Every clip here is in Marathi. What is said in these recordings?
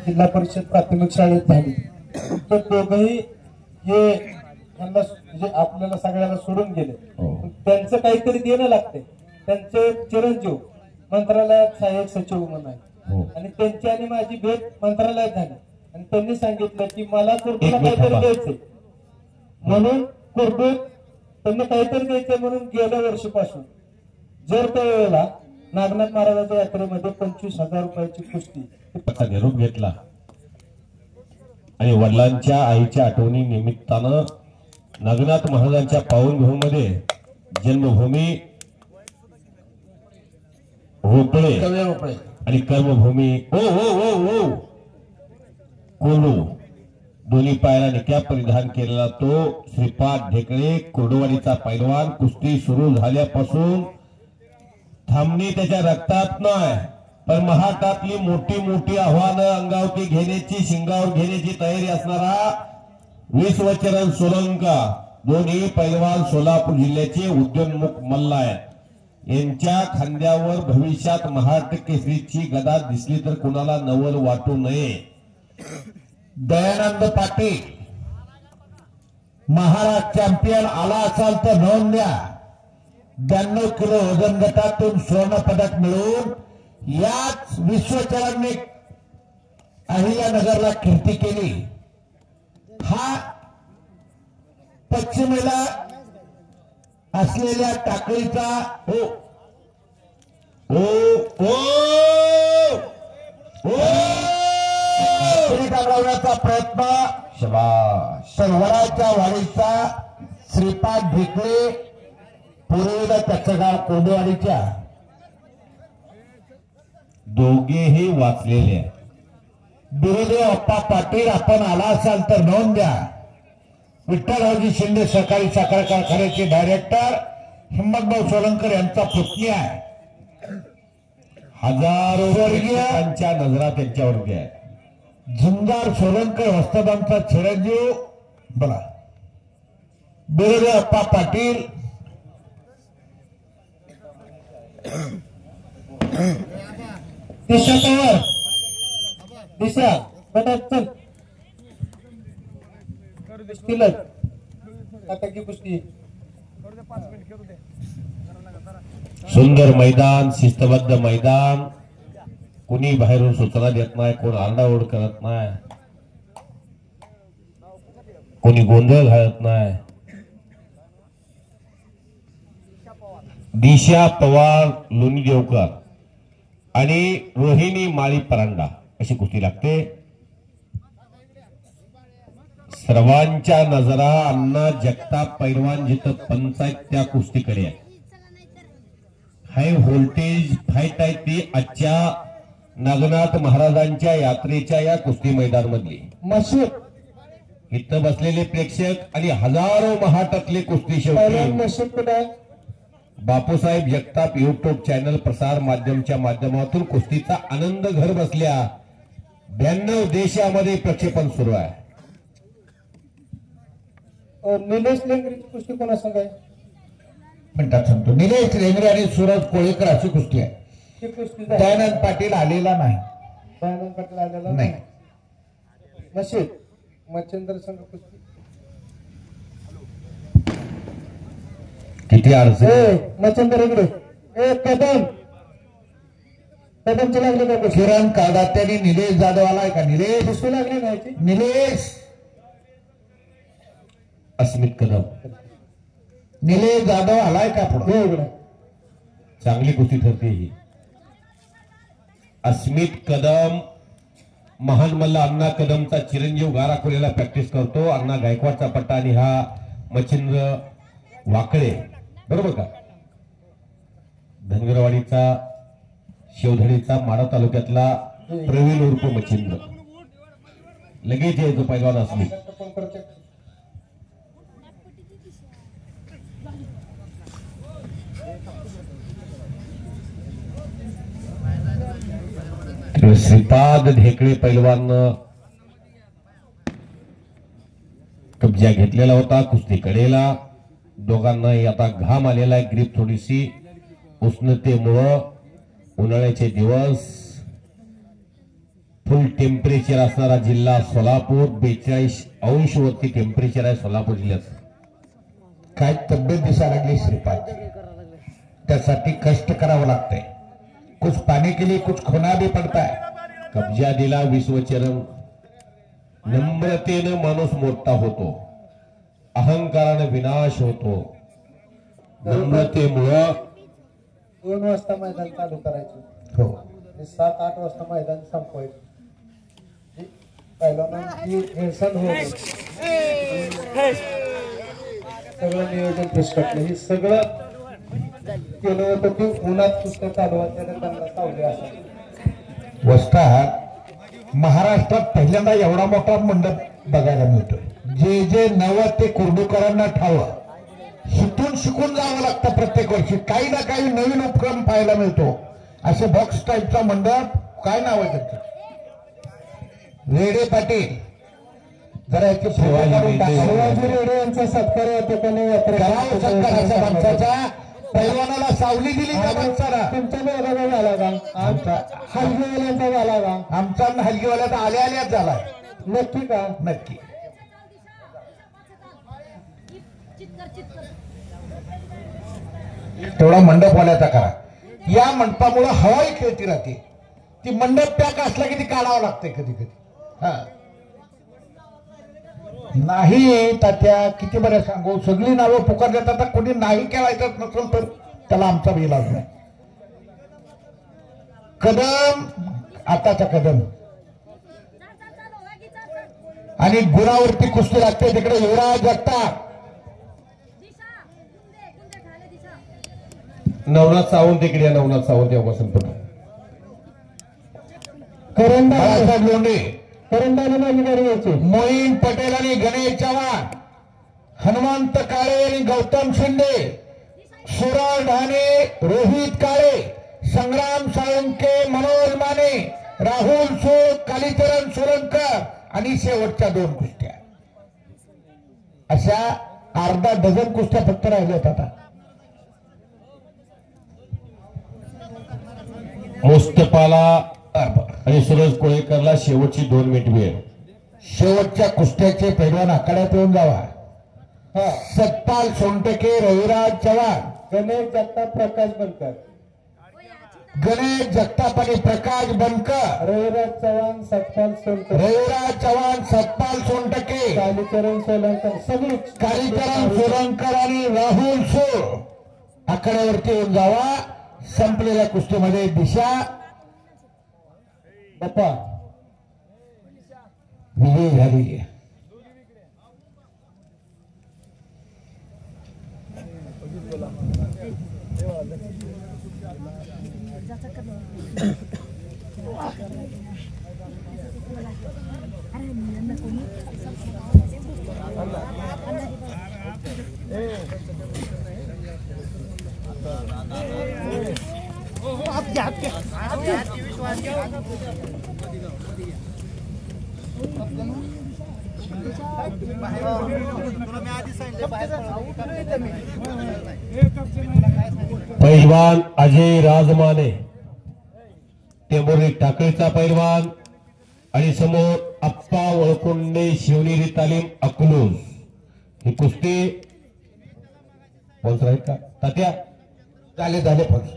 जिल्हा परिषद प्राथमिक शाळेत झाली. तर दोघंही हे त्यांना म्हणजे आपल्याला सगळ्याला सोडून गेले. त्यांचं काहीतरी देणं लागते. त्यांचे चिरंजीव मंत्रालयात सहाय्यक सचिव म्हणून आहे आणि त्यांची आणि माझी भेट मंत्रालयात झाली आणि त्यांनी सांगितलं की मला कुर्डूला काहीतरी द्यायचंय म्हणून कुर्डू त्यांनी काहीतरी द्यायचंय म्हणून गेल्या वर्षीपासून जर त्या वेळेला नागनाथ महाराजाच्या यात्रेमध्ये 25,000 रुपयाची कुस्ती निरोप घेतला आणि वडिलांच्या आईच्या आठवणी निमित्तानं नागनाथ महाराजांच्या पावनभूमीमध्ये जन्मभूमी होपळे आणि कर्मभूमी ओ ओ ओ ओ कोरडू दोन्ही पायाला निक्या परिधान केलेला तो श्रीपाद ढेकळे कोरडवाडीचा पैलवान कुस्ती सुरू झाल्यापासून थांबणी त्याच्या रक्तात नाही पण महाटातली मोठी मोठी आव्हानं अंगावती घेण्याची शिंगावर घेण्याची तयारी असणारा विश्वचरण सोलंका दोन्ही पैलवान सोलापूर जिल्ह्याचे उद्योन्मुख मल्ल आहेत. यांच्या खांद्यावर भविष्यात महाराष्ट्र केसरीची गदा दिसली तर कुणाला नवल वाटू नये. दयानंद पाटील महाराष्ट्र चॅम्पियन आला असाल तर नोंद द्या. 92 किलो वजन गटातून स्वर्ण पदक मिळवून याच विश्वचरणने अहिल्यानगरला कीर्ती केली. हा पश्चिमेला असलेल्या टाकळीचा ओ ओ ओ लावण्याचा प्रयत्न शबाश वराच्या वाडीचा श्रीपाद ढेकळे पूर्वेला त्याचं गाव कोंडवाडीच्या दोघेही वाचलेले आहेत. बिरुदे अप्पा पाटील आपण आला असाल तर नोंद द्या. विठ्ठलरावजी शिंदे सहकारी साखर कारखान्याचे डायरेक्टर हिम्मतभाऊ सोलंकर यांचा पुतणी आहे. हजारो वर्गीयांच्या नजरा त्यांच्यावरती आहे. झुंजार सोलंकर वस्तादांचा चिरंजीव बोला बिरुदे अप्पा पाटील दिशा पवार दिशा बेटा चल कुस्तीला आता की कुस्ती सुंदर मैदान शिस्तबद्ध मैदान कुणी बाहेरून सूचना देत नाही कोण आरडाओरड करत नाही कोणी गोंधळ घालत नाही. दिशा पवार लोणी देवकर आणि रोहिणी माळी परांडा अशी कुस्ती लागते. सर्वांच्या नजरा अण्णा जगताप पैलवान जिथं पंचायत त्या कुस्तीकडे आहे. हाय व्होल्टेज फाईट आहे ती आजच्या नागनाथ महाराजांच्या यात्रेच्या या कुस्ती मैदान मधली. इथं बसलेले प्रेक्षक आणि हजारो महाटातले कुस्ती शेवटी बापूसाहेब जगताप युट्यूब चॅनल प्रसार माध्यमच्या माध्यमातून कुस्तीचा आनंद घर बसल्या 92 देशामध्ये प्रक्षेपण सुरू आहे. निलेश लेंगरेची कुस्ती कोणा सांगाय म्हणतात सांगतो. निलेश लेंगरे आणि सूरज कोळेकर अशी कुस्ती आहे. ती कुस्ती दयानंद पाटील आलेला नाही. दयानंद पाटील आलेला नाही. मशीद मच्छिंद्र संघ कुस्ती किती अडचण मच्छिंद्र इकडे कदम कदमची लागली का किरण कादात्याने निलेश जाधव आलाय का? निलेश कुस्ती लागली नाही निलेश अस्मित कदम निलेश जाधव आलाय का? पुढे चांगली कुस्ती ठरते ही. अस्मित कदम महान मल्ल अण्णा कदमचा चिरंजीव गाराखोलीला प्रॅक्टिस करतो. अण्णा गायकवाडचा पट्टा आणि हा मच्छिंद्र वाकळे बरोबर का? धनगरवाडीचा शेवधडीचा माडा तालुक्यातला प्रवीण उर्फ मच्छिंद्र लगेच यायचं पैलवान अस्मित. श्रीपाद ढेकळे पैलवान कब्जा घेतलेला होता कुस्ती कडेला. दोघांना आता घाम आलेला आहे. ग्रीप थोडीशी उष्णतेमुळं उन्हाळ्याचे दिवस फुल टेम्परेचर असणारा जिल्हा सोलापूर, 42° वरती टेम्परेचर आहे सोलापूर जिल्ह्यात. काय तब्येत दिसायला लागली श्रीपाद, त्यासाठी कष्ट करावं लागतंय. कुछ पाने के लिए कुछ खोना भी पड़ता है. कब्जा दिला विश्वचरण. नम्रतेनं माणूस मोठा होतो, अहंकाराने विनाश होतो. नम्रतेमुळं 2 वाजता मैदान चालू करायचं, हो 7-8 वाजता मैदान संपवायचं. पहिल्यांदा हेळसांड होत सगळं नियोजन पुस्तकलं हे सगळं केलं होतं. ते उन्हात पुस्तक चालू त्याने त्यांना सावली असायची. वस्तात महाराष्ट्रात पहिल्यांदा एवढा मोठा मंडप बघायला मिळतो. जे जे नवं ते कुर्डूकरांना ठावं, हिथून शिकून जावं लागतं. प्रत्येक वर्षी काही ना काही नवीन उपक्रम पाहायला मिळतो. असे बॉक्स टाईपचा मंडप, काय नाव आहे त्याचं, रेडे पाटील. जरा याची शिवाजी रेडे यांचा सत्कार या ठिकाणी सत्काराच्या माणसाचा पैलवानाला सावली दिली का माणसाला. तुमच्या दोघांचा झाला का, आमचा हलगीवाल्यांचा झाला का, आमचा हलगीवाल्याचा आल्या आल्याच झाला. नक्की का, नक्की. तेवढा मंडपवाल्याचा करा. या मंडपामुळे हवाई खेळती राहते. ती मंडप पॅक असला की ती काढावं लागते कधी कधी. हा नाही तात्या, किती बरं सांगू, सगळी नावं पुकार देतात. कोणी नाही खेळायचं नसेल तर त्याला आमचा इलाज नाही. कदम, आताचा कदम आणि गुणावरती कुस्ती लागते. तिकडे युवराज जगताप, नवनाथ सावंत इकडे या. नवनाथ सावंत या वसंतपट. करंडा लोंढे, करंडाने माझी गाडी यायची. मोईन पटेल आणि गणेश चव्हाण, हनुमंत काळे आणि गौतम शिंदे, सुरज ढाणे, रोहित काळे, संग्राम साळुंके, मनोज माने, राहुल सूद, कालीचरण सोलंकर आणि शेवटच्या 2 कुस्त्या. अशा अर्धा डझन कुस्त्या फक्त राहिल्यात आता. मुस्तफाला आणि सुरज कोळेकरला शेवटची 2 मिनिट वेळ. शेवटच्या कुस्त्याचे पैलवान आखाड्यात येऊन जावा. सतपाल सोनटके, रविराज चव्हाण, गणेश जगताप, प्रकाश बनकर, गणेश जगताप आणि प्रकाश बनकर, रविराज चव्हाण, सतपाल सोनकर, रविराज चव्हाण, सतपाल सोनटके, कालीचरण सोलंकर, सगळी कालीचरण सोलंकर आणि राहुल सूर आखाड्यावरती येऊन जावा. संपलेल्या कुस्तीमध्ये दिशा बाप्पा विजय झाली. पैलवान अजय राजमाने, टेंभुर्णी टाकळीचा पैलवान, आणि समोर अप्पा वळकुंडे, शिवनेरी तालीम अकलूज. ही कुस्ती स्पॉन्सर आहेत का तात्या? झाले फक्त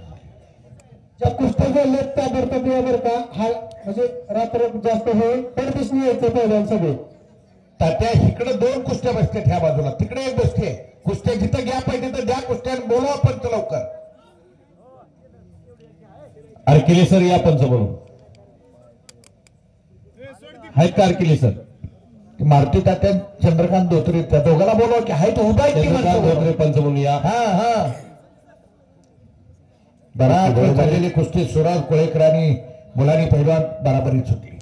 ज्या कुस्त्या झाल्या ताबडतोब बरं का. हा म्हणजे रात्र जास्त होईल पण दिसून यायचं पहिल्यांदा सगळे. तात्या इकडे 2 कुस्त्या बसतात ह्या बाजूला, तिकडे 1 बसते. कुस्त्या जिथं घ्या पाहिजे तर द्या कुस्त्या, बोलवा पंच लवकर. आरकिले सर या पंच म्हणून आहेत का आरकिले सर? मारुती तात्या, चंद्रकांत धोत्रे, त्या दोघांना बोलवा की हाय तो उभा आहे. चंद्रकांत धोत्रे पंच म्हणून या. हा बराबर झालेली कुस्ती सुरज कोळेकर आणि मुलांनी पैलवान बराबरीच होती.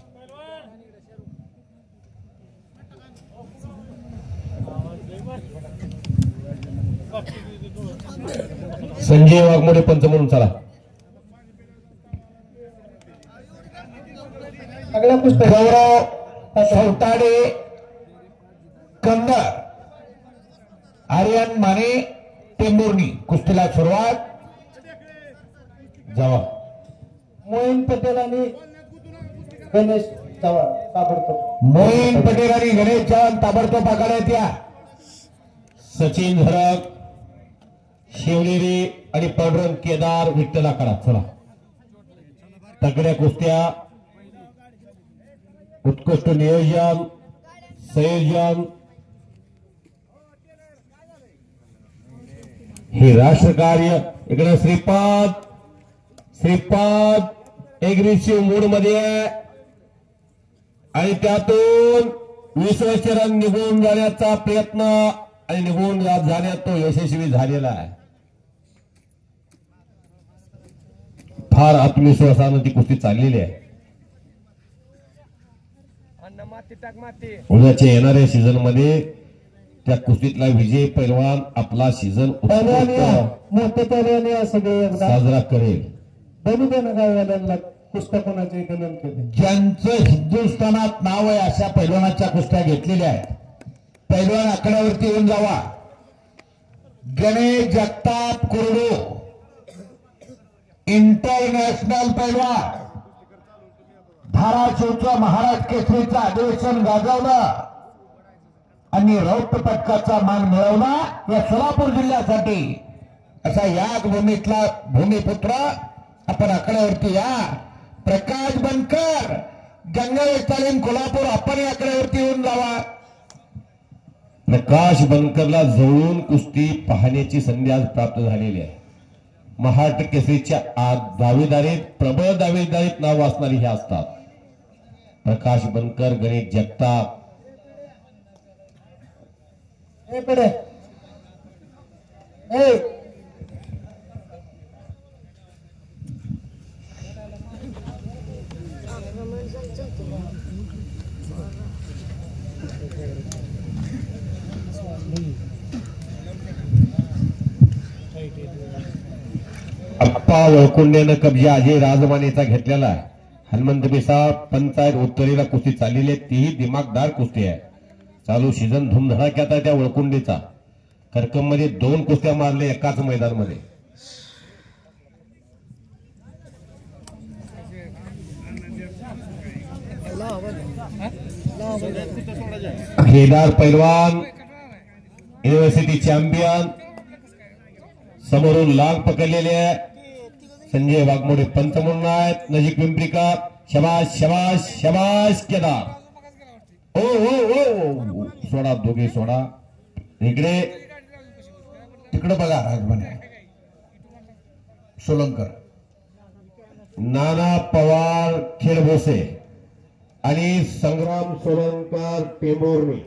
संजय वाघमोडे पंच म्हणून चला. सगळ्या कुस्त्या गौरव सौताडे, कंदर, आर्यन माने, टेंभुर्णी. कुस्तीला सुरुवात. जावा. मोईन पटेल आणि गणेश चव्हाण ताबडतोब. मोईन पटेल आणि गणेश चव्हाण ताबडतोब आघाड्यात या. सचिन झरक, शिवनेरी आणि पांडुरंग केदार विठ्ठल आखाडा. चला तगड्या कुस्त्या, उत्कृष्ट नियोजन, संयोजन, हे राष्ट्रकार्य. इकडे श्रीपाद एग्रेसिव्ह मूड मध्ये आहे आणि त्यातून विश्वचरण निघून जाण्याचा प्रयत्न आणि निघून जाण्यात तो यशस्वी झालेला आहे. फार आत्मविश्वासानं ती कुस्ती चाललेली आहे. उद्याच्या येणाऱ्या सीझन मध्ये त्या कुस्तीतला विजय पैलवान आपला सीझन मोठे पैलवान सगळे साजरा करेल. दोन्ही जण गावाल्यांना कुस्त्या कोणाचे विनंती केले. ज्यांचं हिंदुस्थानात नाव आहे अशा पैलवानाच्या कुस्त्या घेतलेल्या आहेत. पैलवान आकड्यावरती येऊन जावा. गणेश जगताप कुरडू इंटरनॅशनल पैलवान, धाराशिवच्या महाराष्ट्र केसरीचं अधिवेशन गाजवलं आणि रौप्य पदकाचा मान मिळवला या सोलापूर जिल्ह्यासाठी. असा या भूमीतला भूमिपुत्र आपण आकड्यावरती या. प्रकाश बनकर, गंगावेश तालीम कोल्हापूर, आपण या आकड्यावरती येऊन जावा. प्रकाश बनकरला जवळून कुस्ती पाहण्याची संधी आज प्राप्त झालेली आहे. महाराष्ट्र केसरीच्या दावेदारीत, प्रबळ दावेदारीत नाव असणारी हे असतात. प्रकाश बनकर, गणेश जगताप. अप्पा वळकुंडेनं कब्जा अजय राजमानेचा घेतलेला आहे. हनुमंत बिसा पंचायत उत्तरेला कुस्ती चाललेली आहे. तीही दिमागदार कुस्ती आहे. चालू सीझन धुमधडाक्यात आहे त्या वळकुंडेचा. करकम मध्ये 2 कुस्त्या मारले एकाच मैदानमध्ये. केदार पैलवान युनिव्हर्सिटी चॅम्पियन समोरून लांग पकडलेले आहे. संजय वाघमोडे पंच म्हणून आहेत. नजीक पिंपरीकर. शबाश शबाश शबाश केदार. ओ ओ ओ सोडा, दोघे सोडा. इकडे तिकडे बघा राजमाने सोलंकर, नाना पवार खेळभोसे आणि संग्राम सोलंकर टेंभुर्णी.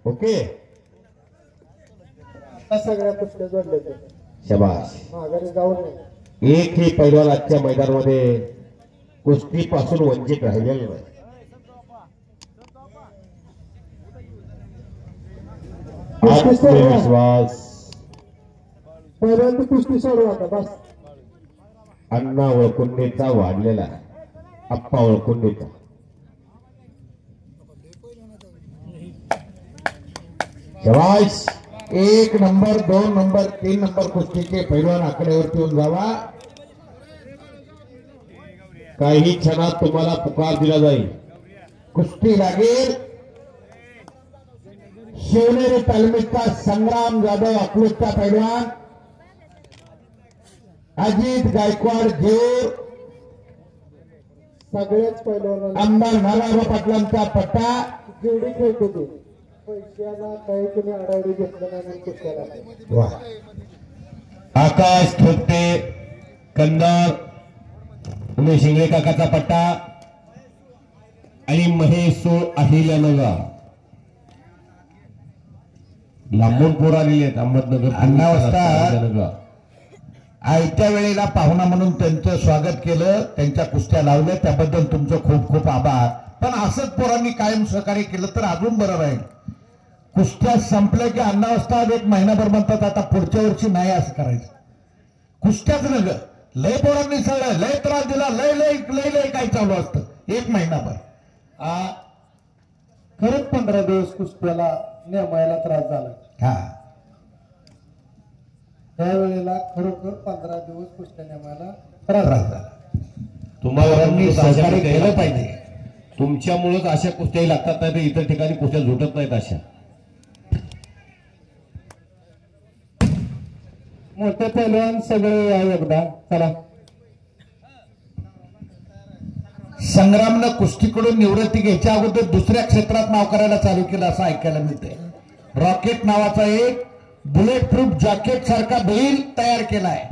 ओके, सगळ्या कुस्त्या जोडल्या. शबाश. माघारी जाऊ नये. एकही पैलवान आजच्या मैदानामध्ये कुस्तीपासून वंचित राहिलेला नाही. आत्मविश्वास पहिल्यांदा कुस्ती सोडू आता बस. अण्णा वळकुंडेचा वाढलेला आहे. अप्पा वळकुंडेचा. शबाश. 1 नंबर 2 नंबर 3 नंबर कुस्तीचे पैलवान आकड्यावरती येऊन जावा. काही क्षणात तुम्हाला पुकार दिला जाईल. कुस्ती लागेल. शिवनेरी तालमीचा संग्राम जाधव अकलूजचा पैलवान, अजित गायकवाड जेऊर, सगळ्याच पैलवान आमदार नारायण पाटलांचा पट्टा. जेवढी खेळत होते पैशाला काही कोणी आडावडी घेतलं नाही कुस्त्याला. वा. आकाश थोपटे कंदार, उमेश शिंगळे काकाचा पट्टा आणि महेश सोळ अहिल्यानगर. लांबून पोर आलेले आहेत. अहमदनगर, अण्णा वाजता आयत्या वेळेला पाहुणा म्हणून त्यांचं स्वागत केलं, त्यांच्या कुस्त्या लावल्या, त्याबद्दल तुमचं खूप खूप आभार. पण असंच पोरांनी कायम सहकार्य केलं तर अजून बरं राहील. कुस्त्या संपल्या की अण्णा वाजता 1 महिनाभर म्हणतात आता पुढच्या वर्षी नाही असं करायचं. कुस्त्याच नग लय पोरांनी सगळं लय त्रास दिला. लय लय लय लय काय चालू असतं 1 महिनाभर. खरंच 15 दिवस कुस्त्याला नेमायला त्रास झाला. हा, त्यावेळेला खरोखर 15 दिवस कुस्त्या नेमायला त्रास झाला. तुम्हाला पोरांनी सहकार्य केलं पाहिजे. तुमच्यामुळेच अशा कुस्त्याही लागतात नाही तर इतर ठिकाणी कुस्त्या झुटत नाहीत अशा. मोठे पैलवान सगळे आहे एकदा. चला संग्रामनं कुस्तीकडून निवृत्ती घ्यायच्या अगोदर दुसऱ्या क्षेत्रात नाव करायला चालू केलं असं ऐकायला मिळतंय. रॉकेट नावाचा एक बुलेट प्रूफ जॅकेट सारखा बैल तयार केलाय.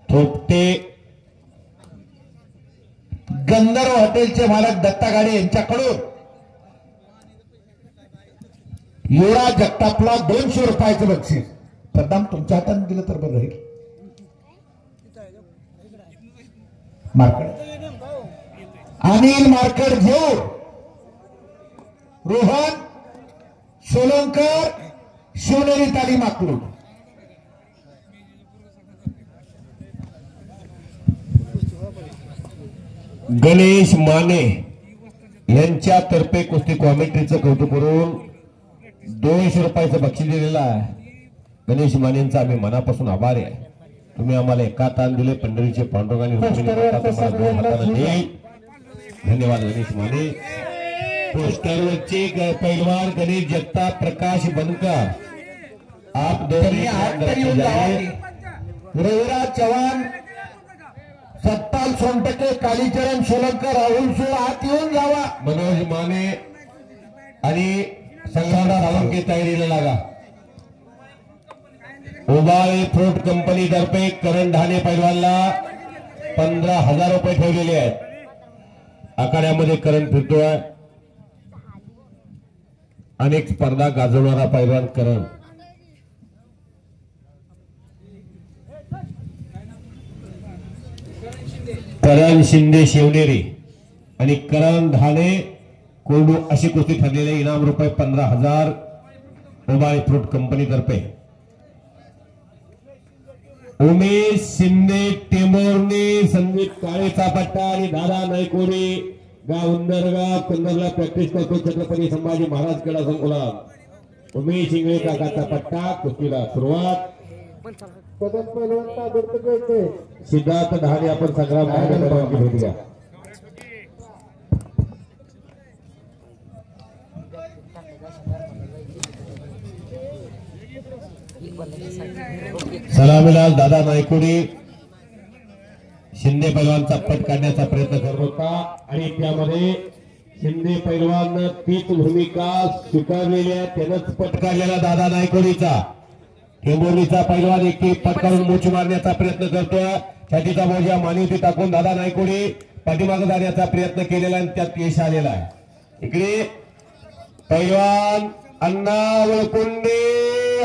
थोपटे गंधर्व हॉटेलचे मालक दत्ता गाडे यांच्याकडून युवराज जगतापला 200 रुपयाचं बक्षीस. प्रथम तुमच्या हाताने दिलं तर बरं राहील. मार्कड अनिल मार्कड घेऊ. रोहन सोलंकर शिवनेरी तालीम अकलूज. गणेश माने यांच्यातर्फे कुस्ती कॉमेंट्रीचं कौतुक करून 200 रुपयाचं बक्षीस दिलेलं आहे. गणेश मानेंचा आम्ही मनापासून आभारी आहे. तुम्ही आम्हाला एका ताण दिले. पंढरीचे पांडुरंगाने धन्यवाद गणेश माने. पोस्टरवरचे पैलवान गणेश जगताप, प्रकाश बनकर, आप रविराज चव्हाण, सत्ताल सोनटके, कालीचरण सोलंकर, राहुल सो आत येऊन जावा. मनोज माने आणि संघाला साळुंके तयारीला लागा. उबाळे फ्रूट कंपनी तर्फे करण ढाणे पैलवानला 15,000 रुपये ठेवलेले आहेत. आखाड्यामध्ये करण फिरतोय. अनेक स्पर्धा गाजवणारा पैलवान करण. करण शिंदे शिवनेरी आणि करण ढाणे कोरडू अशी कुस्ती ठरलेले. इनाम रुपये 15,000 उबाळे फ्रूट कंपनी तर्फे. उमेश शिंदे टेंभुर्णी, संदीप काळेचा पट्टा आणि दादा नायकोरी गाव उंदरगाव कंदरला प्रॅक्टिस करतो. छत्रपती संभाजी महाराज क्रीडा संकुलात उमेश इंगळे काकाचा पट्टा. कुस्तीला सुरुवात. सिद्धार्थ ढाणे आपण संग्राम ढाणे भेट घ्या. सलामीलाल दादा नायकोडी शिंदे पैलवानचा पट काढण्याचा प्रयत्न करत होता आणि त्यामध्ये शिंदे पैलवान तीच भूमिका स्वीकारलेली आहे. त्यानंच पट काढलेला दादा नायकोडीचा. टेंभुर्णीचा पैलवान एक पट काढून मोच मारण्याचा प्रयत्न करतोय. छातीचा बोजा मानवती टाकून दादा नायकोडी पाठीमागे जाण्याचा प्रयत्न केलेला आणि त्यात यश आलेला आहे. इकडे पैलवान अण्णा वळकुंडे,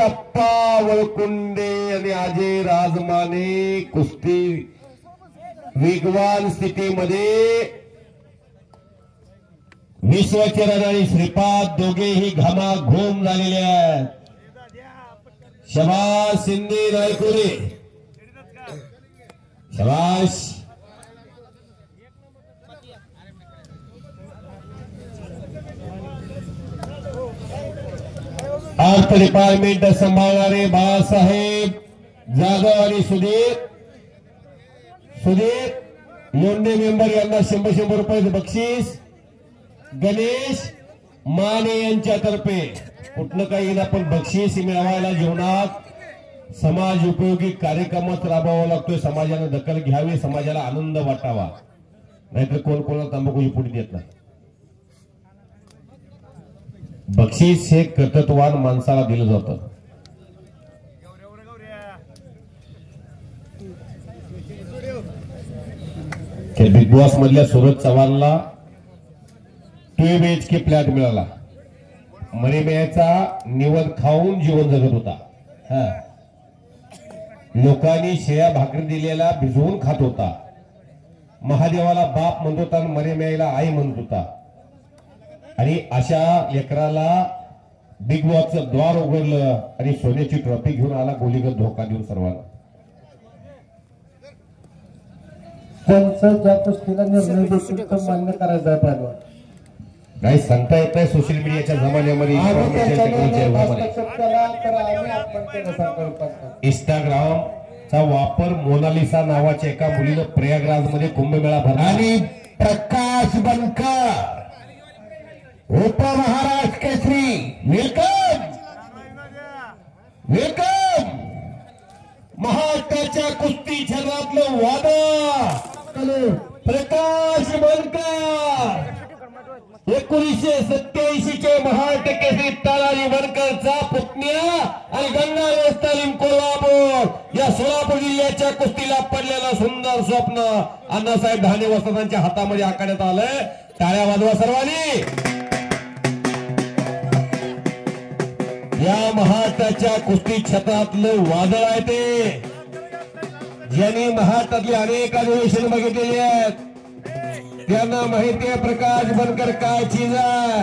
अप्पा वळकुंडे आणि अजय राजमाने कुस्ती वेगवान स्थितीमध्ये. विश्वचरण आणि श्रीपाद दोघेही घामाघूम झालेले आहेत. शबाश शिंदे नायकोडे, शबाश. आर्थ डिपार्टमेंट सांभाळणारे बाळासाहेब जाधव आणि सुधीर लोंढे मेंबर यांना 100 रुपयाचं बक्षीस. गणेश माने यांच्यातर्फे कुठलं काही ना पण बक्षीस मिळवायला जीवनात समाज उपयोगी कार्यक्रमात राबवावा लागतोय. समाजाने दखल घ्यावी, समाजाला आनंद वाटावा. नाहीतर कोण कोणाला तंबाखूची पुडी देत नाही. बक्षीस हे कर्तृत्ववान माणसाला दिलं जातं. बिग बॉस मधल्या सूरज चव्हाणला 2 BHK फ्लॅट मिळाला. मरेमेयाचा निवड खाऊन जीवन जगत होता. लोकांनी शेया भाकरी दिलेला भिजवून खात होता. महादेवाला बाप म्हणत होता आणि मरेमेयाला आई म्हणत होता. आणि अशा लेकराला बिग बॉसचं द्वार उघडलं आणि सोन्याची ट्रॉफी घेऊन आला. गोलीगत धोका देऊन सर्वांना. त्यांचा ज्या कुस्तीला निर्णय देतील तो मान्य करायचा आहे पहिला. नाही सांगता येत नाही. सोशल मीडियाच्या जमान्यामध्ये इंस्टाग्रामचा वापर मोनालिसा नावाच्या एका मुलीनं प्रयागराज मध्ये कुंभमेळा भरला आणि प्रकाश प्रकाश बनकर उपमहाराष्ट्र केसरी. Welcome welcome. महाराष्ट्राच्या कुस्ती क्षेत्रातलं वादळ प्रकाश बनकर 1987 महाराष्ट्र केसरी तानाजी बनकरचा पुतण्या आणि गंगावेस तालीम कोल्हापूर या सोलापूर जिल्ह्याच्या कुस्तीला पडलेलं सुंदर स्वप्न अण्णासाहेब धाणे वसंतांच्या हातामध्ये आखण्यात आलंय. टाळ्या वाजवा सर्वांनी. या महाराष्ट्राच्या कुस्ती क्षेत्रातलं वादळ आहे ते. ज्यांनी महाराष्ट्रातली अनेक अधिवेशन बघितलेली आहेत त्यांना माहिती आहे प्रकाश बनकर काय चीज आहे.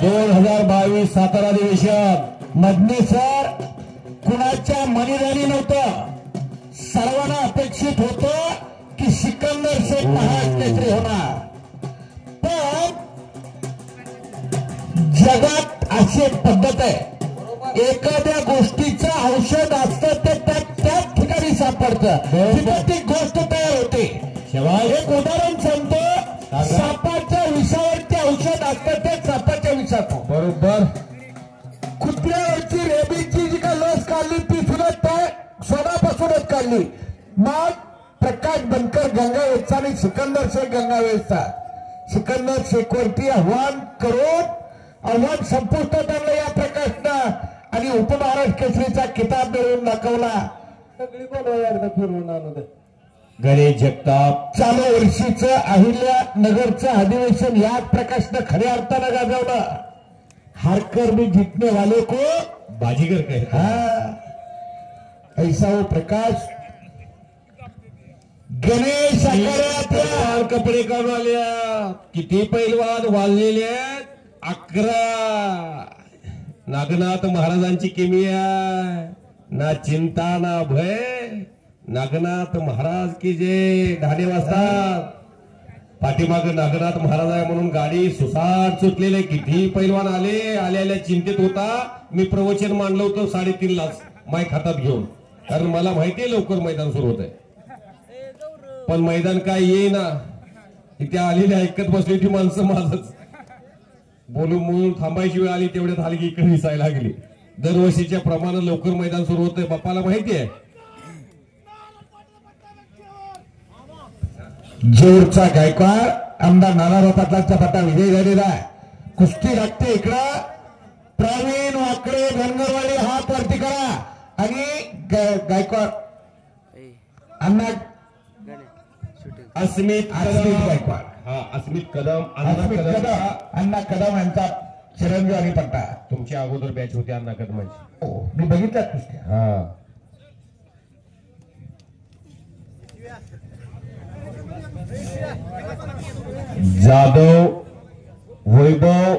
2022 सातारा अधिवेशन मधने सर कुणाच्या मनीराणी नव्हतं. सर्वांना अपेक्षित होतं की सिकंदर शेख महाराष्ट्र केसरी होणार. पण जगात अशी पद्धत आहे एखाद्या गोष्टीचं औषध असतं ते त्याच ठिकाणी सापडतं. ती गोष्ट तयार होते. एक उदाहरण सांगतो. सापाच्या विषावरती औषध असतं ते सापाच्या विषाचं. बरोबर. कुत्र्यावरची रेबीजची जी काय लस काढली ती सुद्धा त्या सोडापासूनच काढली. मग प्रकाश बनकर गंगावेसचा आणि सिकंदर शेख गंगावेसचा. सिकंदर शेखवरती आव्हान करून आव्हान संपुष्टात आणलं या प्रकाशनं आणि उपमहाराष्ट्र केसरीचा किताब मिळवून दाखवला. सगळी बोलवा फिरवून आणू दे. गणेश जगताप चालू वर्षीचं अहिल्या नगरचं अधिवेशन याच प्रकाशनं खऱ्या अर्थानं गाजवलं. हारकर में जीतने वाले को बाजीगर कहता है. हाँ ऐसा वो प्रकाश गणेश आकारातल्या कपडे काढून आल्या. किती पैलवान वाजलेले आहेत 11. नागनाथ महाराजांची किमिया ना चिंता ना भय. नागनाथ महाराज की जे धाणे वाजतात. पाठीमाग नागनाथ महाराज आहे म्हणून गाडी सुसाट सुटलेले. किती पैलवान आल्या चिंतेत होता. मी प्रवचन मांडलं होतं 3.5 लाख माईक हातात घेऊन. कारण मला माहितीये लवकर मैदान सुरू होत आहे. पण मैदान काय येईना. इथे आलेली ऐकत बसली होती माणसं. माझच बोलून बोलून थांबायची वेळ आली तेवढ्यात हलगी इकडे दिसायला लागली. दरवर्षीच्या प्रमाणे लवकर मैदान सुरू होतंय. बाप्पाला माहिती आहे. जोरचा गायकवाड आमदार नानाराव पाटलांचा पट्टा विजय झालेला आहे. कुस्ती लागते इकडं. प्रवीण वाकडे धनगरवाडी हात वरती करा आणि गायकवाड अण्णा अस्मित गायकवाड हा अस्मित कदम अण्णा कदम यांचा चिरंजीव आणि पट्टा. तुमच्या अगोदर बॅच होती अण्णा कदमांची. हो मी बघितल्या कुस्त्या. हा जाधव वैभव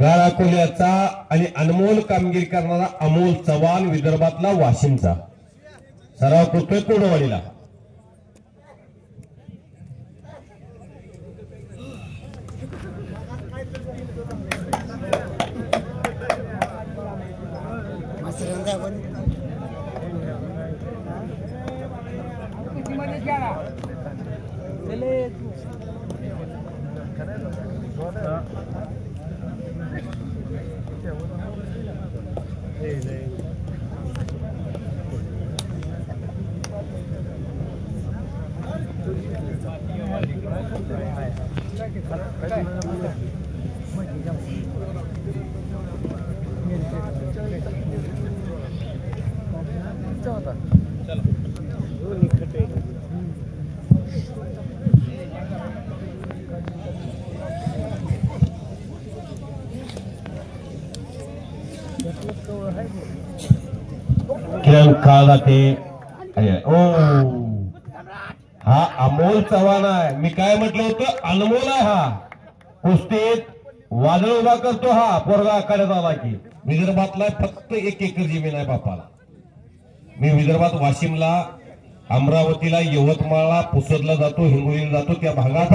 गाळाकोल्याचा आणि अनमोल कामगिरी करणारा अमोल चव्हाण विदर्भातला वाशिमचा सराव करतोय कोडवाडीला. किरण काळा ते ओ हा अमोल चव्हाण आहे. मी काय म्हटलं होतं अनमोल आहे. हा कुस्तीत वादळ उभा करतो. हा पोरगा आखाड्यात आला की विदर्भातला फक्त 1 एकर जमीन आहे बापाला. मी विदर्भात वाशिमला अमरावतीला यवतमाळला पुसदला जातो हिंगोलीला जातो. त्या भागात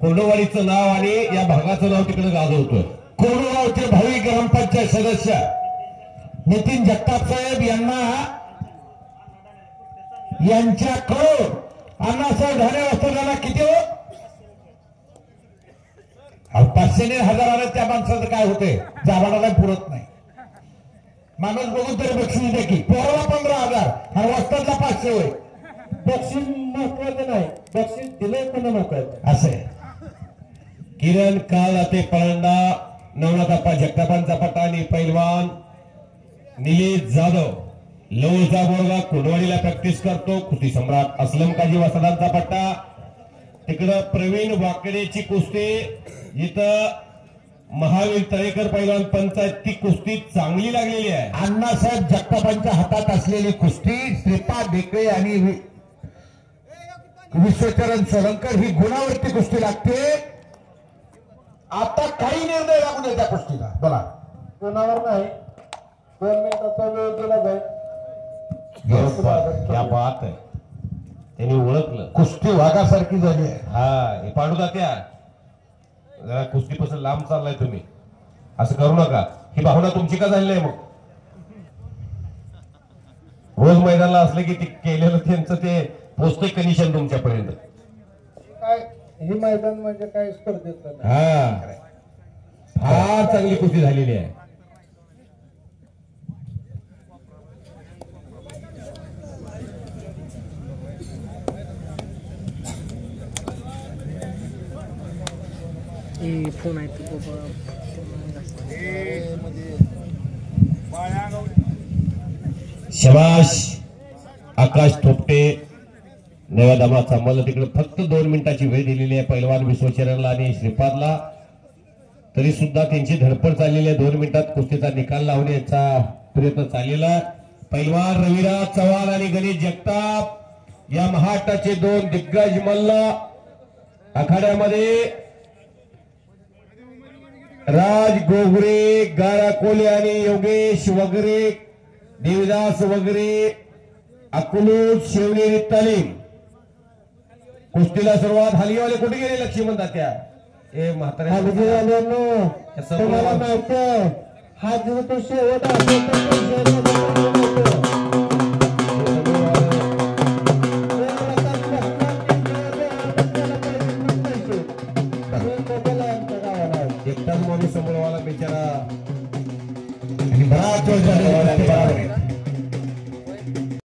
कोरडवाडीचं नाव आणि या भागाचं नाव तिकडे गाजवतोय. कोरडगावचे भावी ग्रामपंचायत सदस्य नितीन जगताप साहेब यांना यांच्याकडून अण्णासाहेब ढाणे वस्त्राला किती हो 500 ने 1000 आलं त्या माणसाचं काय होते जाबाडाला पुरत नाही. माणूस बघून तरी बक्षीस दे की पोराला 15,000 आणि वस्त्राला 500 होय. बक्षीस महत्वाचं नाही, बक्षीस दिलंय पण महत्वाचं असे किरण काल ते पळंडा नवनाथाप्पा जगतापांचा पट्टा आणि पैलवान निलेश जाधव लवचा बोरगा कुंडवाडीला प्रॅक्टिस करतो. कुस्ती सम्राट असलम काजी वसदांचा पट्टा तिकडं प्रवीण वाकडेची कुस्ती जिथं महावीर तळेकर पैलवान पंचायत ती कुस्ती चांगली लागलेली आहे. अण्णासाहेब जगतापांच्या हातात असलेली कुस्ती श्रीपाद ढेकळे आणि विश्वचरण सोलंकर ही गुणावरती कुस्ती लागते. आता काही निर्णय लागू नये त्या कुस्तीला. बोला कोणावर नाही, 2 मिनिटाचा वेळ दिला जाईल. क्या बात आहे, त्यांनी ओळखलं कुस्ती वाघासारखी झाली आहे. हा हे पांडू तात्या जरा कुस्तीपासून लांब चाललाय तुम्ही, असं करू नका. ही भावना तुमची का झाली नाही? मग रोज मैदानाला असले की ते केलेलं त्यांचं ते पोचतंय कंडिशन तुमच्यापर्यंत. काय हे मैदान म्हणजे काय स्पर्धेचं नाही. हा फार चांगली कुस्ती झालेली आहे. फोन आहे तो शबाश आकाश थोपटे नव्या दमाचा मला तिकडे फक्त 2 मिनिटाची वेळ दिलेली आहे पैलवान विश्वचरणला आणि श्रीपादला. तरी सुद्धा त्यांची धडपड चाललेली आहे. 2 मिनिटात कुस्तीचा निकाल लावण्याचा प्रयत्न चाललेला. पैलवान रविराज चव्हाण आणि गणेश जगताप या महाराष्ट्राचे 2 दिग्गज मल्ल आखाड्यामध्ये राज गोगरे गारा कोले आणि योगेश वगैरे देवदास वगैरे अकलूज शिवनेरी तालीम कुस्तीला सुरुवात. हलगीवाले कुठे गेले लक्ष्मण तात्या? हे म्हातारे तुम्हाला माहिती आहे हा जो तो शेवट